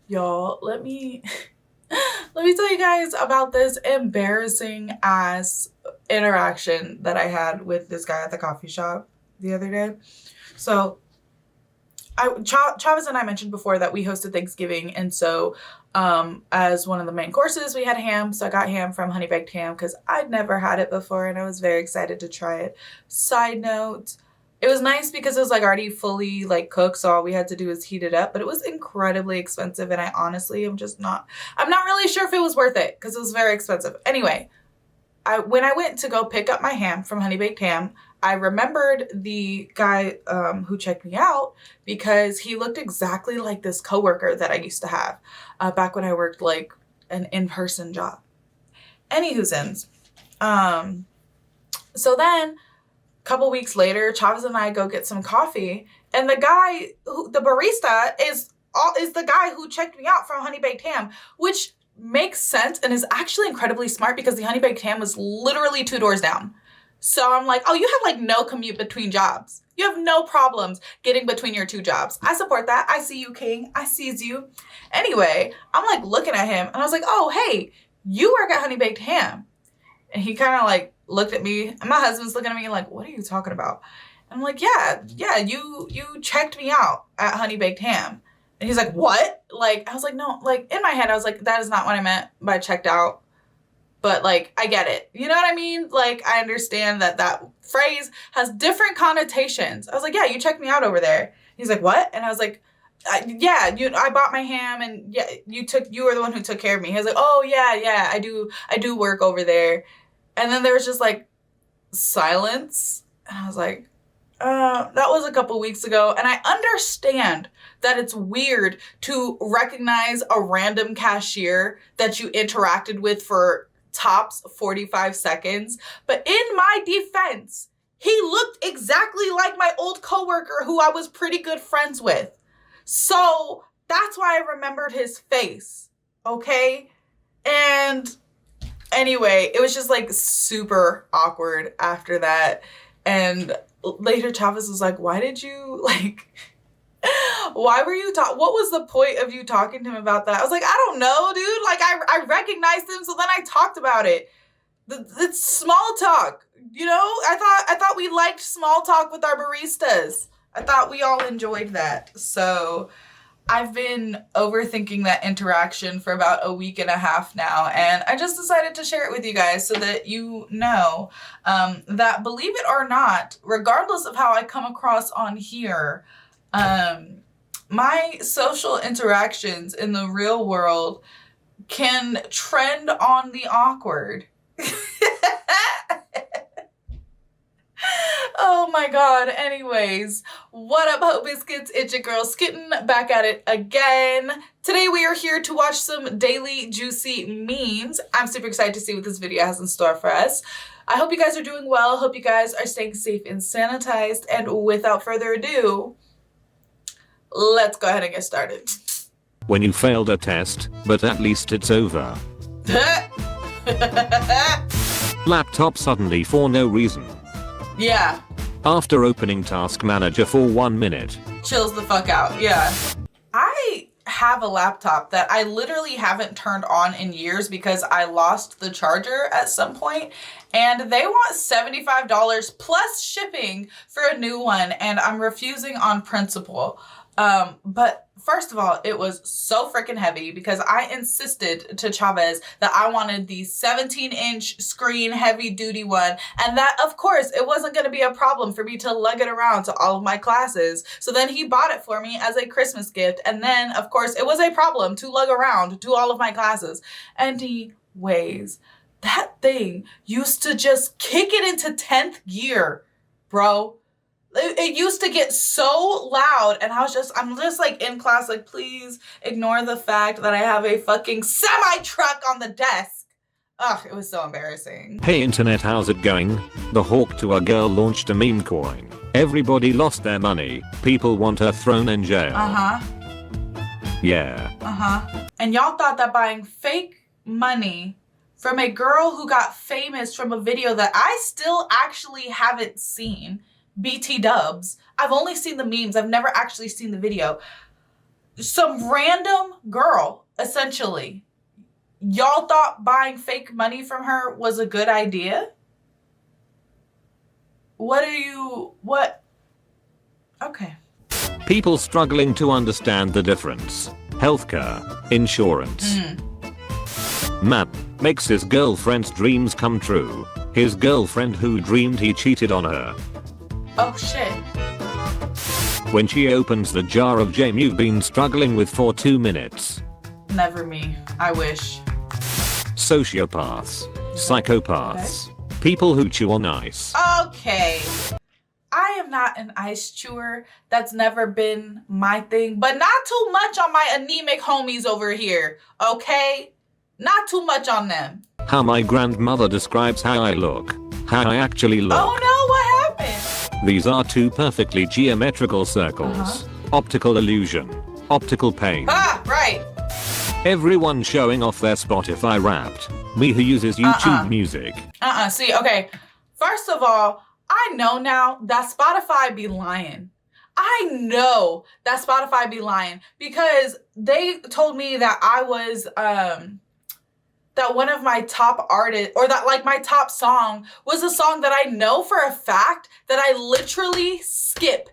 Y'all, let me let me tell you guys about this embarrassing ass interaction that I had with this guy at the coffee shop the other day. So Travis and I mentioned before that we hosted Thanksgiving, and so as one of the main courses, we had ham. So I got ham from Honey Baked Ham because I'd never had it before, and I was very excited to try it. Side note, it was nice because it was like already fully like cooked, so all we had to do was heat it up. But it was incredibly expensive, and I honestly am just not. I'm not really sure if it was worth it because it was very expensive. Anyway, when I went to go pick up my ham from Honey Baked Ham, I remembered the guy who checked me out because he looked exactly like this coworker that I used to have back when I worked like an in-person job. Anywho's so then a couple weeks later, Chavez and I go get some coffee, and the guy, the barista, is the guy who checked me out from Honey Baked Ham, which makes sense and is actually incredibly smart because the Honey Baked Ham was literally 2 doors down. So I'm like, oh, you have like no commute between jobs. You have no problems getting between your 2 jobs. I support that. I see you, King. I sees you. Anyway, I'm like looking at him and I was like, oh, hey, you work at Honey Baked Ham. And he kind of like looked at me, and my husband's looking at me like, what are you talking about? And I'm like, yeah, you checked me out at Honey Baked Ham. And he's like, what? Like, I was like, no, like in my head, I was like, that is not what I meant by checked out. But like, I get it. You know what I mean? Like, I understand that phrase has different connotations. I was like, yeah, you checked me out over there. He's like, what? And I was like, yeah, I bought my ham, and yeah, you were the one who took care of me. He was like, oh yeah, I do work over there. And then there was just like silence. And I was like, that was a couple weeks ago. And I understand that it's weird to recognize a random cashier that you interacted with for tops 45 seconds. But in my defense, he looked exactly like my old coworker who I was pretty good friends with. So that's why I remembered his face. Okay? And anyway, it was just like super awkward after that. And later Chavez was like, why did you like, why were you what was the point of you talking to him about that? I was like, I don't know, dude. Like I recognized him, so then I talked about it. It's small talk, you know? I thought we liked small talk with our baristas. I thought we all enjoyed that. So I've been overthinking that interaction for about a week and a half now, and I just decided to share it with you guys so that you know that, believe it or not, regardless of how I come across on here, my social interactions in the real world can trend on the awkward. Oh my god. Anyways, what up, Hope Biscuits? It's your girl Skitten, back at it again. Today we are here to watch some daily juicy memes. I'm super excited to see what this video has in store for us. I hope you guys are doing well. Hope you guys are staying safe and sanitized. And without further ado, let's go ahead and get started. When you failed a test, but at least it's over. Laptop suddenly for no reason. Yeah. After opening Task Manager for 1 minute. Chills the fuck out. Yeah. I have a laptop that I literally haven't turned on in years because I lost the charger at some point, and they want $75 plus shipping for a new one, and I'm refusing on principle. But first of all, it was so freaking heavy because I insisted to Chavez that I wanted the 17-inch screen heavy duty one, and that of course it wasn't going to be a problem for me to lug it around to all of my classes. So then he bought it for me as a Christmas gift, and then of course it was a problem to lug around to all of my classes. Anyways, that thing used to just kick it into 10th gear, bro. It used to get so loud, and I'm just like in class, like, please ignore the fact that I have a fucking semi-truck on the desk. Ugh, it was so embarrassing. Hey internet, how's it going? The hawk to a girl launched a meme coin. Everybody lost their money. People want her thrown in jail. Yeah. And y'all thought that buying fake money from a girl who got famous from a video that I still actually haven't seen, BT dubs. I've only seen the memes. I've never actually seen the video. some random girl, essentially. Y'all thought buying fake money from her was a good idea? What? Okay. People struggling to understand the difference. Healthcare, insurance. Matt makes his girlfriend's dreams come true. His girlfriend who dreamed he cheated on her. Oh shit. When she opens the jar of jam you've been struggling with for 2 minutes. Never me. I wish. Sociopaths, psychopaths, people who chew on ice. Okay. I am not an ice chewer. That's never been my thing. But not too much on my anemic homies over here. Okay? Not too much on them. How my grandmother describes how I look. How I actually look. Oh no, what happened? These are two perfectly geometrical circles. Optical illusion. Optical pain. Ah, right. Everyone showing off their Spotify Wrapped. Me who uses YouTube Music. See, okay. First of all, I know now that Spotify be lying. I know that Spotify be lying because they told me that I was, that one of my top artists, or that like my top song was a song that I know for a fact that I literally skip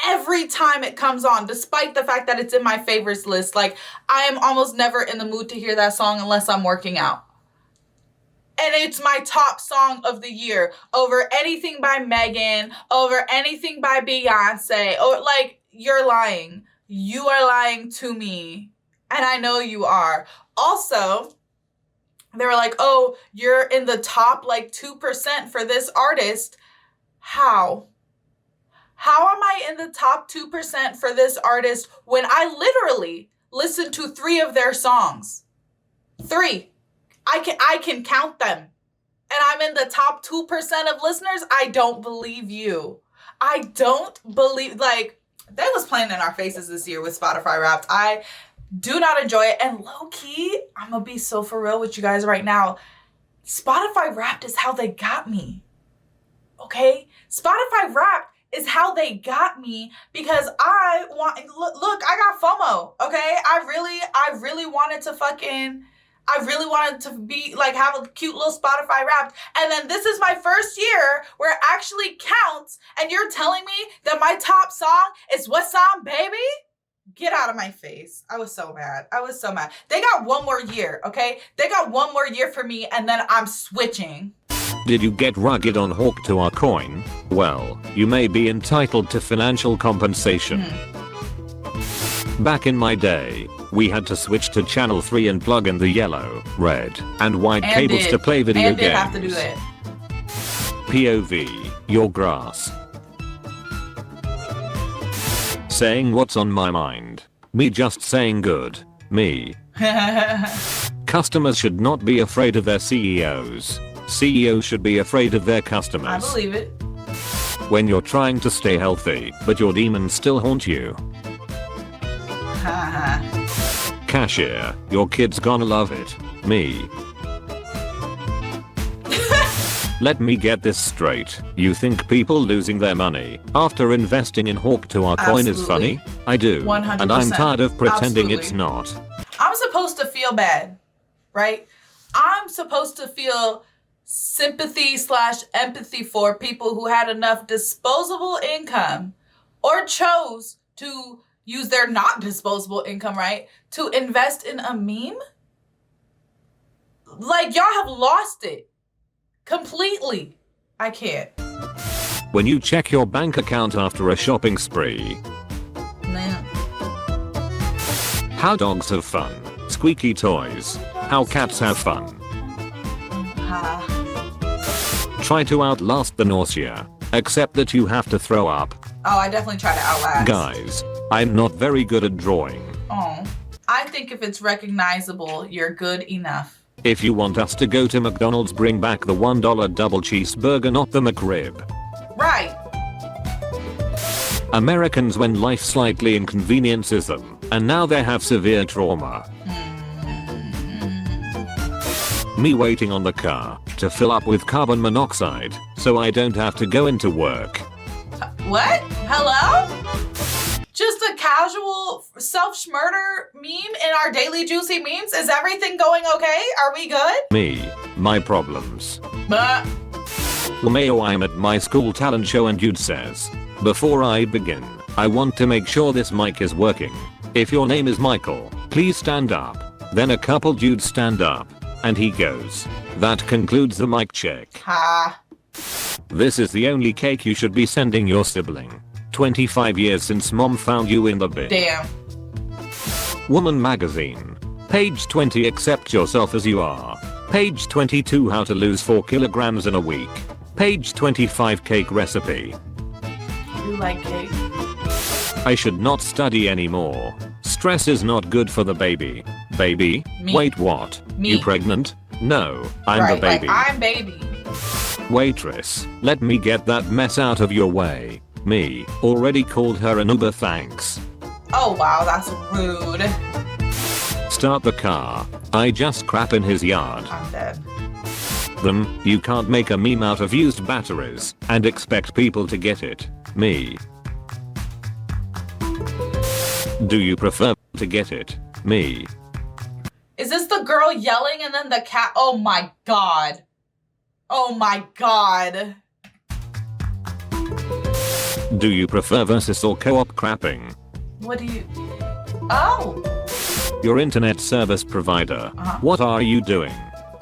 every time it comes on, despite the fact that it's in my favorites list. Like, I am almost never in the mood to hear that song unless I'm working out. And it's my top song of the year over anything by Megan, over anything by Beyonce. Or like, you're lying. You are lying to me. And I know you are. Also, they were like, oh, you're in the top like 2% for this artist. How? How am I in the top 2% for this artist when I literally listened to 3 of their songs? 3. I can count them. And I'm in the top 2% of listeners? I don't believe you. I don't believe, like, they was playing in our faces this year with Spotify Wrapped. I do not enjoy it. And low key, I'm gonna be so for real with you guys right now. Spotify Wrapped is how they got me. Okay? Spotify Wrapped is how they got me because look, I got FOMO, okay? I really wanted to be like, have a cute little Spotify Wrapped. And then this is my first year where it actually counts. And you're telling me that my top song is What Song, Baby? Get out of my face. I was so mad. They got one more year, okay? They got one more year for me and then I'm switching. Did you get rugged on Hawk to our coin? Well, you may be entitled to financial compensation. Back in my day, we had to switch to channel 3 and plug in the yellow, red, and white cables to play video games. Have to do that. POV, your grass. Saying what's on my mind. Me just saying good. Me. Customers should not be afraid of their CEOs. CEOs should be afraid of their customers. I believe it. When you're trying to stay healthy, but your demons still haunt you. Cashier, your kid's gonna love it. Me. Let me get this straight. You think people losing their money after investing in Hawk to our coin is funny? I do. 100%. And I'm tired of pretending it's not. I'm supposed to feel bad, right? I'm supposed to feel sympathy/empathy for people who had enough disposable income or chose to use their not disposable income, right, to invest in a meme. Like, y'all have lost it completely. I can't. When you check your bank account after a shopping spree. Man. How dogs have fun. Squeaky toys. How cats have fun. Try to outlast the nausea, except that you have to throw up. Oh, I definitely try to outlast. Guys, I'm not very good at drawing. Oh, I think if it's recognizable, you're good enough. If you want us to go to McDonald's, bring back the $1 double cheeseburger, not the McRib. Right. Americans when life slightly inconveniences them, and now they have severe trauma. Me waiting on the car to fill up with carbon monoxide so I don't have to go into work. What? Hello? just a casual self-schmurder meme in our daily juicy memes? Is everything going okay? Are we good? Me, my problems. But Mayo, I'm at my school talent show and dude says, before I begin, I want to make sure this mic is working. If your name is Michael, please stand up. Then a couple dudes stand up, and he goes, that concludes the mic check. ha. This is the only cake you should be sending your sibling. 25 years since mom found you in the bin. Damn. Woman magazine. Page 20, accept yourself as you are. Page 22, how to lose 4 kilograms in a week. Page 25, cake recipe. You like cake? I should not study anymore. Stress is not good for the baby. Baby? Me. Wait, what? Me. You pregnant? No, I'm right, the baby. Like, I'm baby. Waitress, let me get that mess out of your way. Me, already called her an Uber, thanks. Oh wow, that's rude. Start the car. I just crap in his yard. I'm dead. Them, you can't make a meme out of used batteries and expect people to get it. Me. Do you prefer to get it? Me. Is this the girl yelling and then the cat? Oh my god. Oh my god. Do you prefer versus or co-op crapping? What do you... Oh. Your internet service provider. What are you doing?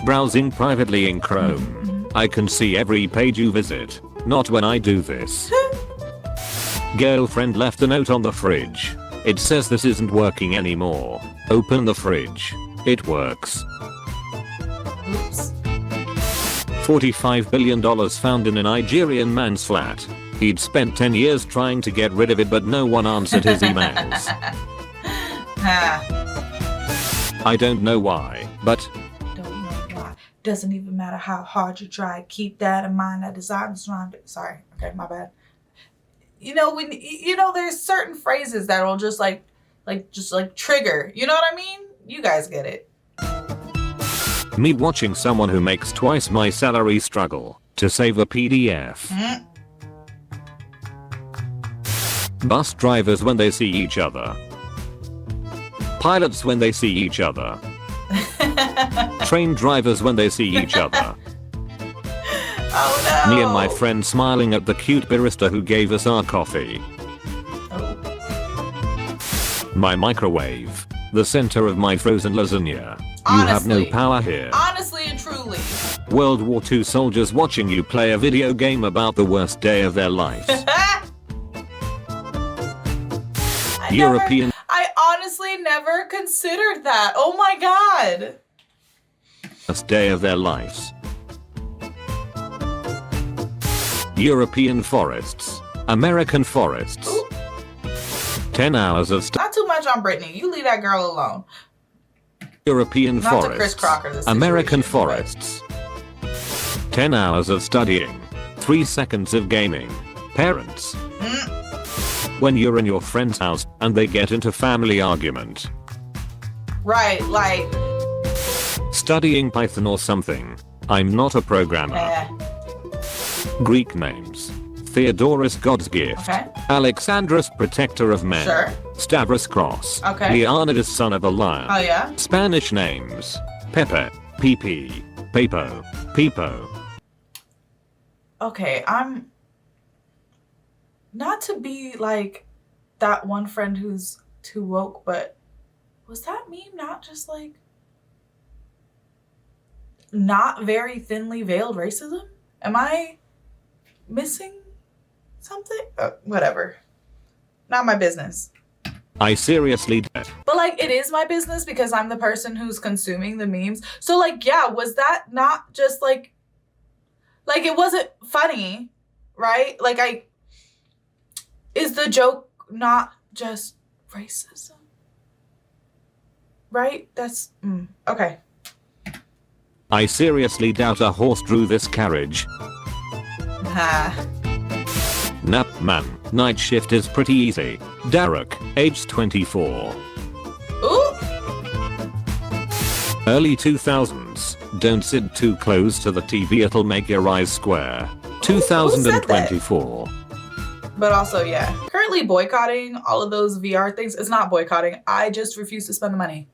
Browsing privately in Chrome. I can see every page you visit. Not when I do this. Girlfriend left a note on the fridge. It says this isn't working anymore. Open the fridge. It works. Oops. $45 billion found in a Nigerian man's flat. He'd spent 10 years trying to get rid of it, but no one answered his emails. I don't know why, but... Don't know why. Doesn't even matter how hard you try. Keep that in mind. That design is wrong. Sorry. Okay, my bad. You know, when there's certain phrases that will just like trigger. You know what I mean? You guys get it. Me watching someone who makes twice my salary struggle to save a PDF. Bus drivers when they see each other. Pilots when they see each other. Train drivers when they see each other. Oh no. Me and my friend smiling at the cute barista who gave us our coffee. Oh. My microwave. The center of my frozen lasagna. Honestly, you have no power here. Honestly and truly. World War II soldiers watching you play a video game about the worst day of their lives. I honestly never considered that. Oh my god. Worst day of their lives. European forests. American forests. Ooh. 10 hours of Not too much on Brittany. You leave that girl alone. European Not forests. to Chris Crocker, this American situation, forests. 10 hours of studying. 3 seconds of gaming. Parents. When you're in your friend's house and they get into family argument. Right, like... Studying Python or something. I'm not a programmer. Greek names. Theodorus, God's gift. Okay. Alexandrus, protector of men. Sure. Stavros, cross. Okay. Leonidas, son of a lion. Oh yeah? Spanish names. Pepe, Pipi, Pepo, Pipo. Okay, I'm... Not to be like that one friend who's too woke, but was that meme not just like... not very thinly veiled racism? Am I missing something? Whatever. Not my business. I seriously did. But like, it is my business because I'm the person who's consuming the memes. So like, yeah, was that not just like it wasn't funny, right? Like is the joke not just racism? Right? That's, okay. I seriously doubt a horse drew this carriage. Nap man, night shift is pretty easy. Derek, age 24. Ooh. Early 2000s, don't sit too close to the TV, it'll make your eyes square. 2024. But also, yeah, currently boycotting all of those VR things is not boycotting. I just refuse to spend the money.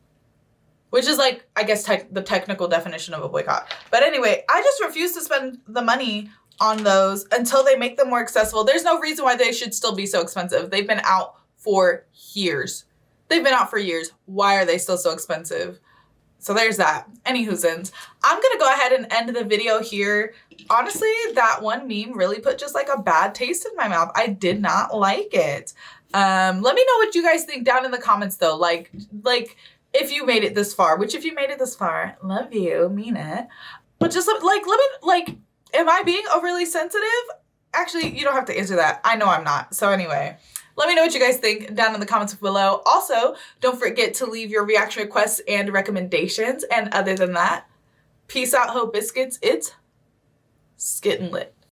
Which is like, I guess, the technical definition of a boycott. But anyway, I just refuse to spend the money on those until they make them more accessible. There's no reason why they should still be so expensive. They've been out for years. They've been out for years. Why are they still so expensive? So there's that. Anywhoosins, I'm going to go ahead and end the video here. Honestly, that one meme really put just like a bad taste in my mouth. I did not like it. Let me know what you guys think down in the comments though. Like if you made it this far, which if you made it this far, love you, mean it. But just like, let me, am I being overly sensitive? Actually, you don't have to answer that. I know I'm not. So anyway, let me know what you guys think down in the comments below. Also, don't forget to leave your reaction requests and recommendations. And other than that, peace out, Hope Biscuits. It's Skittin' Lit.